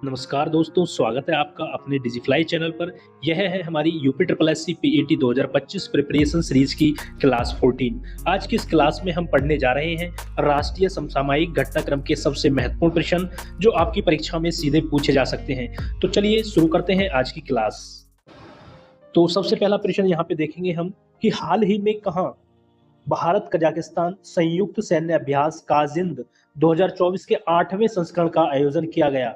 नमस्कार दोस्तों, स्वागत है आपका अपने डिजिफ्लाई चैनल पर। यह है हमारी UP triple S C PET 2025 preparation series की क्लास 14। आज की इस क्लास में हम पढ़ने जा रहे हैं राष्ट्रीय समसामयिक घटनाक्रम के सबसे महत्वपूर्ण प्रश्न जो आपकी परीक्षा में सीधे पूछे जा सकते हैं। तो चलिए शुरू करते हैं आज की क्लास। तो सबसे पहला प्रश्न यहाँ पे देखेंगे हम कि हाल ही में कहाँ भारत कजाकिस्तान संयुक्त सैन्य अभ्यास काजिंद 2024 के 8वें संस्करण का आयोजन किया गया।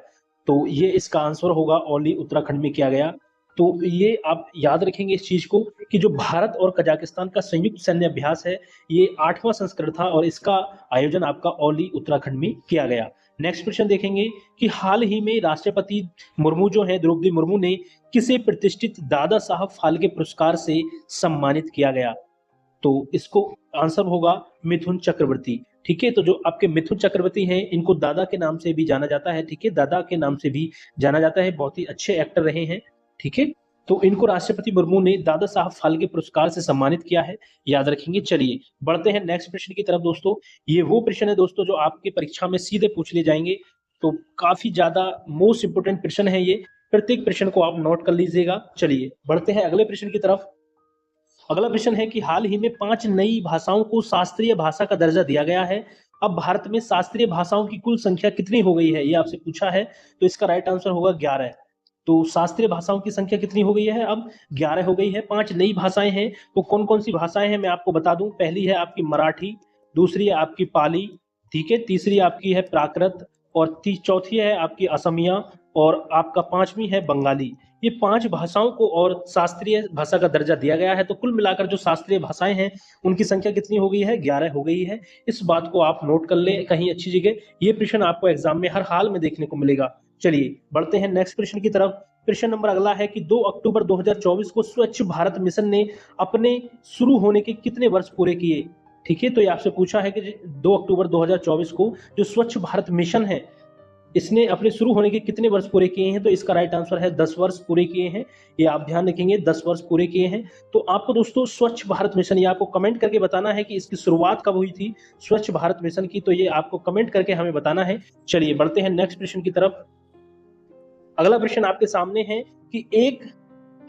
तो ये इसका आंसर होगा ओली उत्तराखंड में किया गया। तो ये आप याद रखेंगे इस चीज को कि जो भारत और कजाकिस्तान का संयुक्त सैन्य अभ्यास है ये 8वां संस्करण था और इसका आयोजन आपका ओली उत्तराखंड में किया गया। नेक्स्ट क्वेश्चन देखेंगे कि हाल ही में राष्ट्रपति मुर्मू जो है द्रौपदी मुर्मू ने किसे प्रतिष्ठित दादा साहब फाल्के पुरस्कार से सम्मानित किया गया। तो इसको आंसर होगा मिथुन चक्रवर्ती। ठीक है, तो जो आपके मिथुन चक्रवर्ती हैं इनको दादा के नाम से भी जाना जाता है। ठीक है, दादा के नाम से भी जाना जाता है, बहुत ही अच्छे एक्टर रहे हैं। ठीक है, तो इनको राष्ट्रपति मुर्मू ने दादा साहब फाल्के पुरस्कार से सम्मानित किया है, याद रखेंगे। चलिए बढ़ते हैं नेक्स्ट प्रश्न की तरफ दोस्तों। ये वो प्रश्न है दोस्तों जो आपकी परीक्षा में सीधे पूछ लिए जाएंगे। तो काफी ज्यादा मोस्ट इंपोर्टेंट प्रश्न है ये, प्रत्येक प्रश्न को आप नोट कर लीजिएगा। चलिए बढ़ते हैं अगले प्रश्न की तरफ। अगला प्रश्न है कि हाल ही में 5 नई भाषाओं को शास्त्रीय भाषा का दर्जा दिया गया है। अब भारत में शास्त्रीय भाषाओं की कुल संख्या कितनी हो गई है, ये आपसे पूछा है। तो इसका राइट आंसर होगा 11। तो शास्त्रीय भाषाओं की संख्या कितनी हो गई है, अब 11 हो गई है। 5 नई भाषाएं हैं। वो कौन कौन सी भाषाएं हैं मैं आपको बता दूं। पहली है आपकी मराठी, दूसरी है आपकी पाली, ठीक है, तीसरी आपकी है प्राकृत, और चौथी है आपकी असमिया, और आपका 5वीं है बंगाली। ये 5 भाषाओं को और शास्त्रीय भाषा का दर्जा दिया गया है। तो कुल मिलाकर जो शास्त्रीय भाषाएं हैं उनकी संख्या कितनी हो गई है, 11 हो गई है। इस बात को आप नोट कर ले कहीं अच्छी जगह, ये प्रश्न आपको एग्जाम में हर हाल में देखने को मिलेगा। चलिए बढ़ते हैं नेक्स्ट प्रश्न की तरफ। प्रश्न नंबर अगला है कि 2 अक्टूबर 2024 को स्वच्छ भारत मिशन ने अपने शुरू होने के कितने वर्ष पूरे किए। ठीक है, तो ये आपसे पूछा है कि 2 अक्टूबर 2024 को जो स्वच्छ भारत मिशन है इसने अपने शुरू होने के कितने वर्ष पूरे किए हैं। तो इसका राइट आंसर है 10 वर्ष पूरे किए हैं। ये आप ध्यान रखेंगे, 10 वर्ष पूरे किए हैं। तो आपको दोस्तों स्वच्छ भारत मिशन, ये आपको कमेंट करके बताना है कि इसकी शुरुआत कब हुई थी स्वच्छ भारत मिशन की। तो ये आपको कमेंट करके हमें बताना है। चलिए बढ़ते हैं नेक्स्ट प्रश्न की तरफ। अगला प्रश्न आपके सामने है कि एक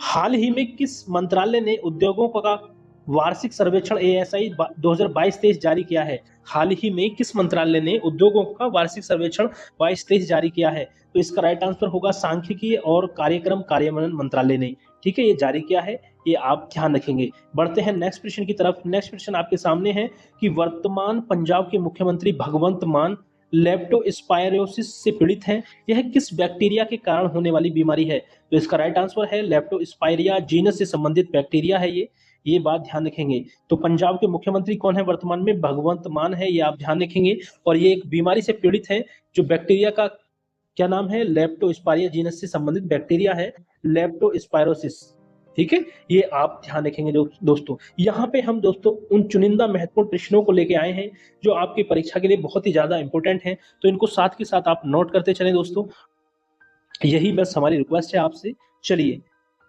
हाल ही में किस मंत्रालय ने उद्योगों का वार्षिक सर्वेक्षण एएसआई 2022-23 जारी किया है। हाल ही में किस मंत्रालय ने उद्योगों का वार्षिक सर्वेक्षण 22-23 जारी किया है। तो इसका राइट आंसर होगा सांख्यिकी और कार्यक्रम कार्यान्वयन मंत्रालय ने। ठीक है, ये जारी किया है, ये आप ध्यान रखेंगे। बढ़ते हैं नेक्स्ट प्रश्न की तरफ। नेक्स्ट प्रश्न आपके सामने है कि वर्तमान पंजाब के मुख्यमंत्री भगवंत मान लेप्टोस्पायरोसिस से पीड़ित हैं। यह किस बैक्टीरिया के कारण होने वाली बीमारी है। तो इसका राइट आंसर है लेप्टोस्पायरिया जीनस से संबंधित बैक्टीरिया है ये बात ध्यान रखेंगे। तो पंजाब के मुख्यमंत्री कौन है वर्तमान में, भगवंत मान है, ये आप ध्यान रखेंगे। और ये एक बीमारी से पीड़ित है, जो बैक्टीरिया का क्या नाम है, लेप्टोस्पायरिया जीनस से संबंधित बैक्टीरिया है लेप्टोस्पायरोसिस। ठीक है, ये आप ध्यान रखेंगे दोस्तों। यहाँ पे हम दोस्तों उन चुनिंदा महत्वपूर्ण प्रश्नों को लेके आए हैं जो आपकी परीक्षा के लिए बहुत ही ज्यादा इंपॉर्टेंट है। तो इनको साथ के साथ आप नोट करते चले दोस्तों, यही बस हमारी रिक्वेस्ट है आपसे। चलिए,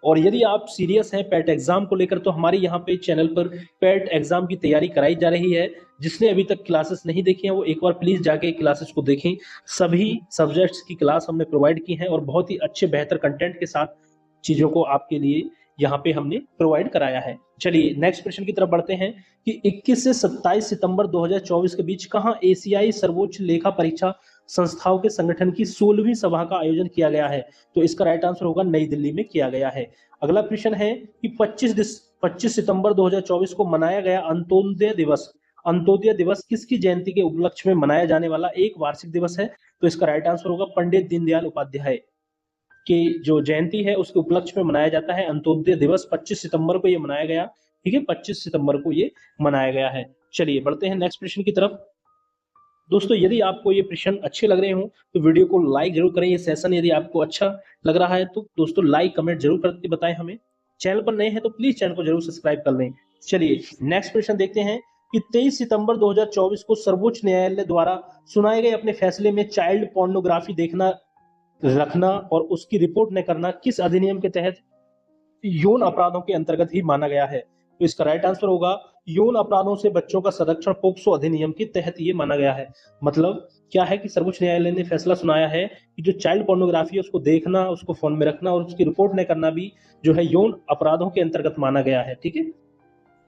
और यदि आप सीरियस हैं पैट एग्जाम को लेकर तो हमारे यहाँ पे चैनल पर पैट एग्जाम की तैयारी कराई जा रही है। जिसने अभी तक क्लासेस नहीं देखी हैं वो एक बार प्लीज जाके क्लासेस को देखें। सभी सब्जेक्ट्स की क्लास हमने प्रोवाइड की है और बहुत ही अच्छे बेहतर कंटेंट के साथ चीजों को आपके लिए यहाँ पे हमने प्रोवाइड कराया है। चलिए नेक्स्ट प्रश्न की तरफ बढ़ते हैं कि 21 से 27 सितंबर 2024 के बीच कहाँ एशियाई सर्वोच्च लेखा परीक्षा संस्थाओं के संगठन की 16वीं सभा का आयोजन किया गया है। तो इसका राइट आंसर होगा नई दिल्ली में किया गया है। अगला प्रश्न है कि 25 सितंबर 2024 को मनाया गया अंत्योदय दिवस। अंत्योदय दिवस किसकी जयंती के उपलक्ष्य में मनाया जाने वाला एक वार्षिक दिवस है। तो इसका राइट आंसर होगा पंडित दीनदयाल उपाध्याय की जो जयंती है उसके उपलक्ष्य में मनाया जाता है अंत्योदय दिवस। 25 सितंबर को ये मनाया गया। ठीक है, 25 सितंबर को ये मनाया गया है। चलिए बढ़ते हैं नेक्स्ट प्रश्न की तरफ। दोस्तों यदि आपको ये प्रश्न अच्छे लग रहे हो तो वीडियो को लाइक जरूर करें। ये सेशन यदि आपको अच्छा लग रहा है तो दोस्तों लाइक कमेंट जरूर करके बताएं हमें। चैनल पर नए हैं तो प्लीज चैनल को जरूर सब्सक्राइब कर लें। चलिए नेक्स्ट प्रश्न देखते हैं कि 23 सितंबर 2024 को सर्वोच्च न्यायालय द्वारा सुनाए गए अपने फैसले में चाइल्ड पोर्नोग्राफी देखना, रखना और उसकी रिपोर्ट न करना किस अधिनियम के तहत यौन अपराधों के अंतर्गत ही माना गया है। तो इसका राइट आंसर होगा यौन अपराधों से बच्चों का संरक्षण पोक्सो अधिनियम के तहत ये माना गया है। मतलब क्या है कि सर्वोच्च न्यायालय ने फैसला सुनाया है कि जो चाइल्ड पोर्नोग्राफी है उसको देखना, उसको फोन में रखना और उसकी रिपोर्ट न करना भी जो है यौन अपराधों के अंतर्गत माना गया है। ठीक है,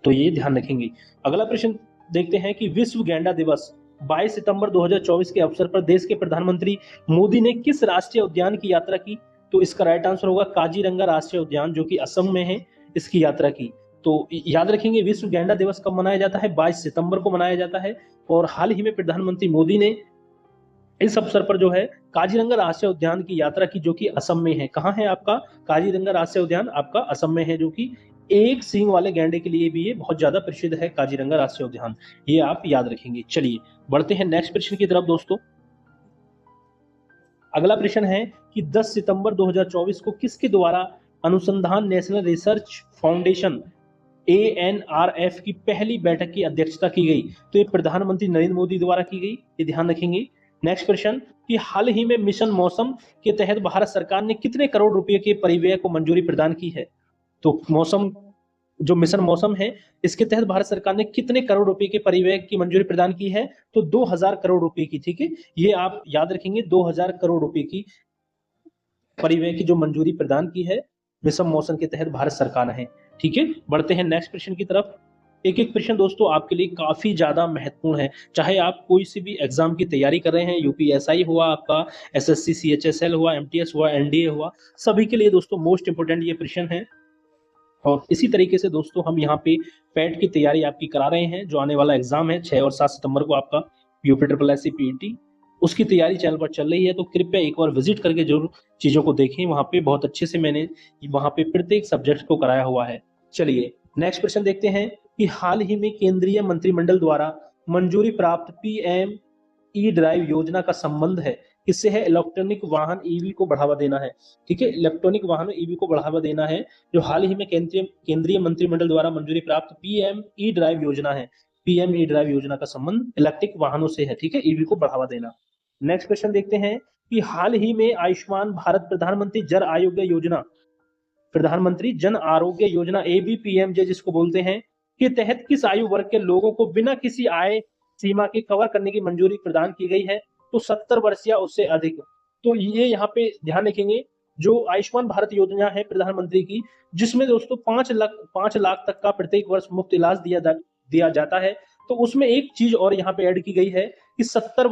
तो ये ध्यान रखेंगे। अगला प्रश्न देखते हैं कि विश्व गैंडा दिवस 22 सितंबर 2024 के अवसर पर देश के प्रधानमंत्री मोदी ने किस राष्ट्रीय उद्यान की यात्रा की? तो इसका राइट आंसर होगा काजीरंगा राष्ट्रीय उद्यान, जो कि असम में है, इसकी यात्रा की। तो याद रखेंगे विश्व गैंडा दिवस कब मनाया जाता है? 22 सितंबर को मनाया जाता है। और हाल ही में प्रधानमंत्री मोदी ने इस अवसर पर जो है काजीरंगा राष्ट्रीय उद्यान की यात्रा की, जो कि असम में है। कहाँ है आपका काजीरंगा राष्ट्रीय उद्यान? आपका असम में है, जो कि एक सींग वाले गैंडे के लिए भी ये बहुत ज्यादा प्रसिद्ध है, काजीरंगा राष्ट्रीय उद्यान। ये आप याद रखेंगे। चलिए बढ़ते हैं नेक्स्ट प्रश्न की तरफ दोस्तों। अगला प्रश्न है कि 10 सितंबर 2024 को किसके द्वारा अनुसंधान नेशनल रिसर्च फाउंडेशन ANRF की पहली बैठक की अध्यक्षता की गई? तो ये प्रधानमंत्री नरेंद्र मोदी द्वारा की गई, ये ध्यान रखेंगे। नेक्स्ट प्रश्न कि हाल ही में मिशन मौसम के तहत भारत सरकार ने कितने करोड़ रुपए के परिव्यय को मंजूरी प्रदान की है? तो मौसम जो मिशन मौसम है, इसके तहत भारत सरकार ने कितने करोड़ रुपए के परिव्यय की मंजूरी प्रदान की है? तो 2000 करोड़ रुपए की। ठीक है, ये आप याद रखेंगे, 2000 करोड़ रुपए की परिव्यय की जो मंजूरी प्रदान की है मिशन मौसम के तहत भारत सरकार ने। ठीक है, बढ़ते हैं नेक्स्ट प्रश्न की तरफ। एक एक प्रश्न दोस्तों आपके लिए काफी ज्यादा महत्वपूर्ण है, चाहे आप कोई सी भी एग्जाम की तैयारी कर रहे हैं, यूपीएसआई हुआ आपका, एसएससी सीएचएसएल हुआ, एमटीएस हुआ, एनडीए हुआ, सभी के लिए दोस्तों मोस्ट इंपोर्टेंट ये प्रश्न है। और इसी तरीके से दोस्तों हम यहाँ पे पैट की तैयारी आपकी करा रहे हैं। जो आने वाला एग्जाम है 6 और 7 सितंबर को आपका यूपीएससी पीईटी, उसकी तैयारी चैनल पर चल रही है, तो कृपया एक बार विजिट करके जरूर चीजों को देखें। वहां पे बहुत अच्छे से मैंने वहां पे प्रत्येक सब्जेक्ट को कराया हुआ है। चलिए नेक्स्ट प्रश्न देखते हैं कि हाल ही में केंद्रीय मंत्रिमंडल द्वारा मंजूरी प्राप्त पीएम ई ड्राइव योजना का संबंध है किससे है? इलेक्ट्रॉनिक वाहन ईवी को बढ़ावा देना है। ठीक है, इलेक्ट्रॉनिक वाहनों ईवी को बढ़ावा देना है। जो हाल ही में केंद्रीय मंत्रिमंडल द्वारा मंजूरी प्राप्त पीएम ई ड्राइव योजना है, पीएम ई ड्राइव योजना का संबंध इलेक्ट्रिक वाहनों से है। ठीक है, ईवी को बढ़ावा देना। नेक्स्ट क्वेश्चन देखते हैं कि हाल ही में आयुष्मान भारत प्रधानमंत्री जन आरोग्य योजना, प्रधानमंत्री जन आरोग्य योजना ABPMJ जिसको बोलते हैं, के तहत किस आयु वर्ग के लोगों को बिना किसी आय सीमा के कवर करने की मंजूरी प्रदान की गई है? तो 70 वर्ष या उससे अधिक। तो ये यहाँ पे ध्यान रखेंगे, जो आयुष्मान भारत योजना है प्रधानमंत्री की, जिसमें दोस्तों 5 लाख तक का प्रत्येक वर्ष मुफ्त इलाज दिया जाता है। तो उसमें एक चीज और यहाँ पे ऐड की गई है कि 70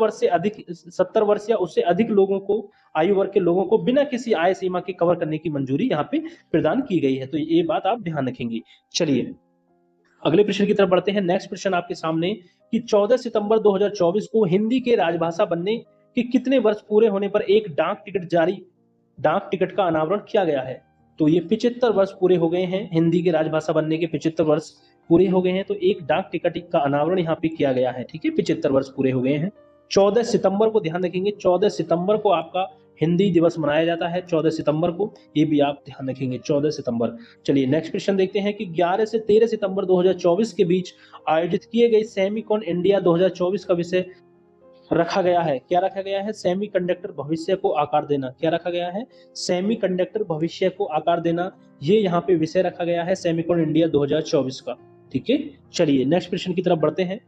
वर्ष या उससे अधिक लोगों को, आयु वर्ग के लोगों को बिना किसी आय सीमा के कवर करने की मंजूरी यहाँ पे प्रदान की गई है। तो ये बात आप ध्यान रखेंगे। चलिए अगले प्रश्न की तरफ बढ़ते हैं। नेक्स्ट प्रश्न आपके सामने कि 14 सितंबर 2024 को हिंदी के राजभाषा बनने के कितने वर्ष पूरे होने पर एक डाक टिकट का अनावरण किया गया है? तो ये 75 वर्ष पूरे हो गए हैं, हिंदी के राजभाषा बनने के 75 वर्ष पूरे हो गए हैं, तो एक डाक टिकट का अनावरण यहाँ पे किया गया है। ठीक है, 75 वर्ष पूरे हो गए हैं। 14 सितंबर को ध्यान रखेंगे, 14 सितंबर को आपका हिंदी दिवस मनाया जाता है, 14 सितंबर को, ये भी आप ध्यान रखेंगे, 14 सितंबर। चलिए नेक्स्ट क्वेश्चन देखते हैं कि 11 से 13 सितंबर 2024 के बीच आयोजित किए गए सेमीकॉन इंडिया 2024 का विषय रखा गया है। क्या रखा गया है? सेमीकंडक्टर भविष्य को आकार देना। क्या रखा गया है? सेमीकंडक्टर भविष्य को आकार देना, ये यहाँ पे विषय रखा गया है सेमीकॉन इंडिया 2024 का। ठीक है, चलिए नेक्स्ट प्रश्न की तरफ बढ़ते हैं।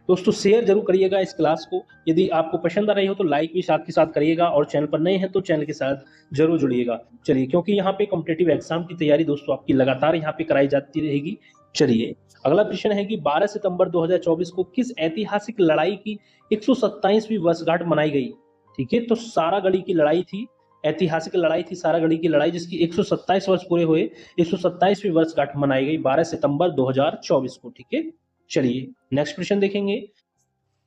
दोस्तों शेयर जरूर करिएगा इस क्लास को, यदि आपको पसंद आ रही हो तो लाइक भी साथ के साथ करिएगा, और चैनल पर नए हैं तो चैनल के साथ जरूर जुड़िएगा। चलिए, क्योंकि यहाँ पे कॉम्पिटिटिव एग्जाम की तैयारी दोस्तों आपकी लगातार यहाँ पे कराई जाती रहेगी। चलिए अगला प्रश्न है कि 12 सितंबर 2024 को किस ऐतिहासिक लड़ाई की 127वीं वर्षगांठ मनाई गई? ठीक है, तो सारागढ़ी की लड़ाई थी, ऐतिहासिक लड़ाई थी सारागढ़ी की लड़ाई, जिसकी 127 वर्ष पूरे हुए, 127वीं वर्षगांठ मनाई गई 12 सितंबर 2024 को। ठीक है, चलिए नेक्स्ट प्रश्न देखेंगे।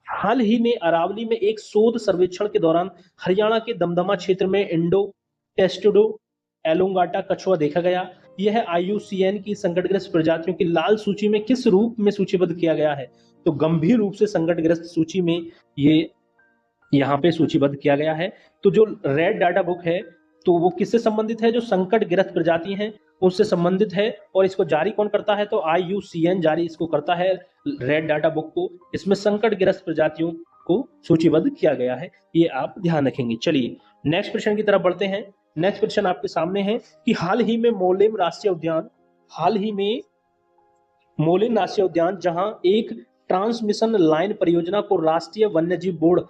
हाल ही में अरावली में एक शोध सर्वेक्षण के दौरान हरियाणा के दमदमा क्षेत्र में इंडो टेस्टुडो एलोंगाटा कछुआ देखा गया। यह IUCN की संकटग्रस्त प्रजातियों की लाल सूची में किस रूप में सूचीबद्ध किया गया है? तो गंभीर रूप से संकटग्रस्त सूची में ये यहाँ पे सूचीबद्ध किया गया है। तो जो रेड डाटा बुक है, तो वो किससे संबंधित है? जो संकटग्रस्त प्रजाति हैं उससे संबंधित है, और इसको जारी कौन करता है? तो IUCN जारी इसको करता है, रेड डाटा बुक को। इसमें संकटग्रस्त प्रजातियों को सूचीबद्ध किया गया है, ये आप ध्यान रखेंगे। चलिए नेक्स्ट प्रश्न की तरफ बढ़ते हैं। नेक्स्ट प्रश्न आपके सामने है कि हाल ही में मोलेम राष्ट्रीय उद्यान, जहां एक ट्रांसमिशन लाइन परियोजना को राष्ट्रीय वन्यजीव बोर्ड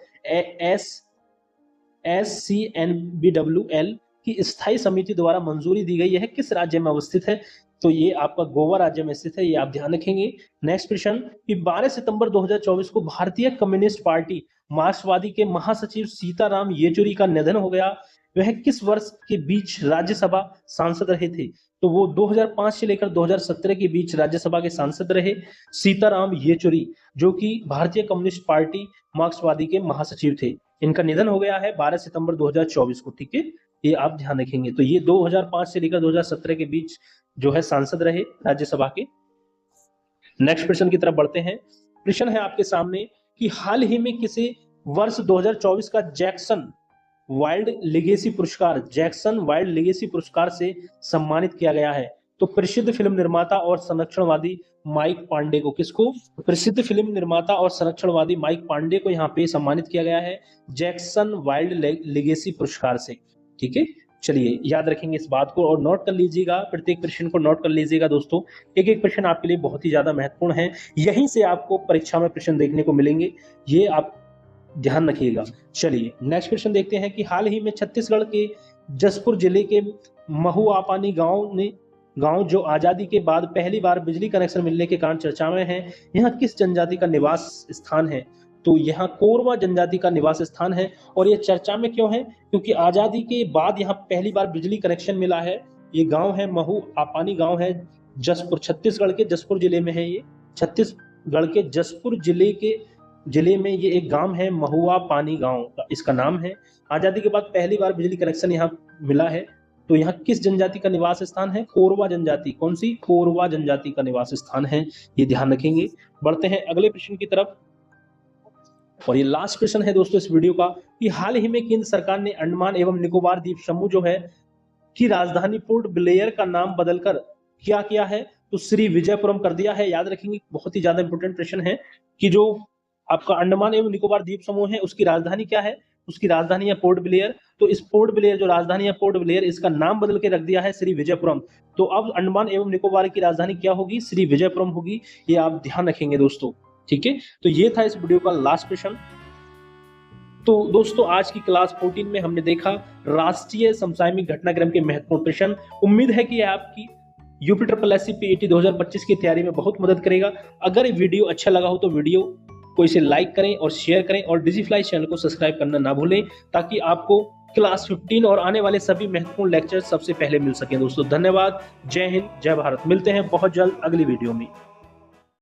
SCNBWL की स्थायी समिति द्वारा मंजूरी दी गई है, किस राज्य में अवस्थित है? तो ये आपका गोवा राज्य में स्थित है, ये आप ध्यान रखेंगे। नेक्स्ट प्रश्न कि 12 सितंबर 2024 को भारतीय कम्युनिस्ट पार्टी मार्क्सवादी के महासचिव सीताराम येचुरी का निधन हो गया। वह किस वर्ष के बीच राज्यसभा सांसद रहे थे? तो वो 2005 से लेकर 2017 के बीच राज्यसभा के सांसद रहे सीताराम येचुरी, जो कि भारतीय कम्युनिस्ट पार्टी मार्क्सवादी के महासचिव थे। इनका निधन हो गया है 12 सितंबर 2024 को, ठीक है, ये आप ध्यान रखेंगे। तो ये 2005 से लेकर 2017 के बीच जो है सांसद रहे राज्यसभा के। नेक्स्ट प्रश्न की तरफ बढ़ते हैं। प्रश्न है आपके सामने कि हाल ही में किसे वर्ष 2024 का जैक्सन वाइल्ड लेगेसी पुरस्कार से सम्मानित किया गया है? तो प्रसिद्ध फिल्म निर्माता और संरक्षणवादी माइक पांडे को, किसको? प्रसिद्ध फिल्म निर्माता और संरक्षणवादी माइक पांडे को यहाँ पे सम्मानित किया गया है जैक्सन वाइल्ड लेगेसी पुरस्कार से, ठीक है। चलिए याद रखेंगे इस बात को और नोट कर लीजिएगा, प्रत्येक प्रश्न को नोट कर लीजिएगा दोस्तों। एक एक प्रश्न आपके लिए बहुत ही ज्यादा महत्वपूर्ण है, यहीं से आपको परीक्षा में प्रश्न देखने को मिलेंगे, ये आप ध्यान रखिएगा। चलिए नेक्स्ट क्वेश्चन देखते हैं कि हाल ही में छत्तीसगढ़ के जसपुर जिले के महुआपानी गांव जो आजादी के बाद पहली बार बिजली कनेक्शन मिलने के कारण चर्चा में है, यहाँ किस जनजाति का निवास स्थान है? तो यहाँ कोरवा जनजाति का निवास स्थान है। और ये चर्चा में क्यों है? क्योंकि आजादी के बाद यहाँ पहली बार बिजली कनेक्शन मिला है। ये गांव है महुआपानी गांव है जसपुर, छत्तीसगढ़ के जसपुर जिले में है। ये छत्तीसगढ़ के जसपुर जिले में ये एक गांव है, महुआपानी गांव का इसका नाम है। आजादी के बाद पहली बार बिजली कनेक्शन यहाँ मिला है। तो यहाँ किस जनजाति का निवास स्थान है? कोरवा जनजाति। कौन सी? कोरवा जनजाति का निवास स्थान है, ये ध्यान रखेंगे। बढ़ते हैं अगले प्रश्न की तरफ और ये लास्ट प्रश्न है दोस्तों इस वीडियो का कि हाल ही में केंद्र सरकार ने अंडमान एवं निकोबार द्वीप समूह जो है की राजधानी पोर्ट ब्लेयर का नाम बदलकर क्या किया है? तो श्री विजयपुरम कर दिया है। याद रखेंगे, बहुत ही ज्यादा इंपोर्टेंट प्रश्न है कि जो आपका अंडमान एवं निकोबार द्वीप समूह है उसकी राजधानी क्या है? उसकी राजधानी है पोर्ट ब्लेयर। तो इस पोर्ट ब्लेयर जो राजधानी है पोर्ट ब्लेयर, इसका नाम बदल के रख दिया है श्री विजयपुरम। तो अब अंडमान एवं निकोबार की राजधानी क्या होगी? श्री विजयपुरम होगी, ये आप ध्यान रखेंगे दोस्तों, ठीक है। तो ये था इस वीडियो का लास्ट प्रश्न। तो दोस्तों आज की क्लास 14 में हमने देखा राष्ट्रीय समसामयिक घटनाक्रम के महत्वपूर्ण प्रश्न। उम्मीद है कि आपकी UPSSC PAT 2025 की तैयारी में बहुत मदद करेगा। अगर ये वीडियो अच्छा लगा हो तो वीडियो को इसे लाइक करें और शेयर करें और डिजिफ्लाई चैनल को सब्सक्राइब करना ना भूलें, ताकि आपको क्लास 15 और आने वाले सभी महत्वपूर्ण लेक्चर सबसे पहले मिल सकें। दोस्तों धन्यवाद, जय हिंद, जय भारत। मिलते हैं बहुत जल्द अगली वीडियो में।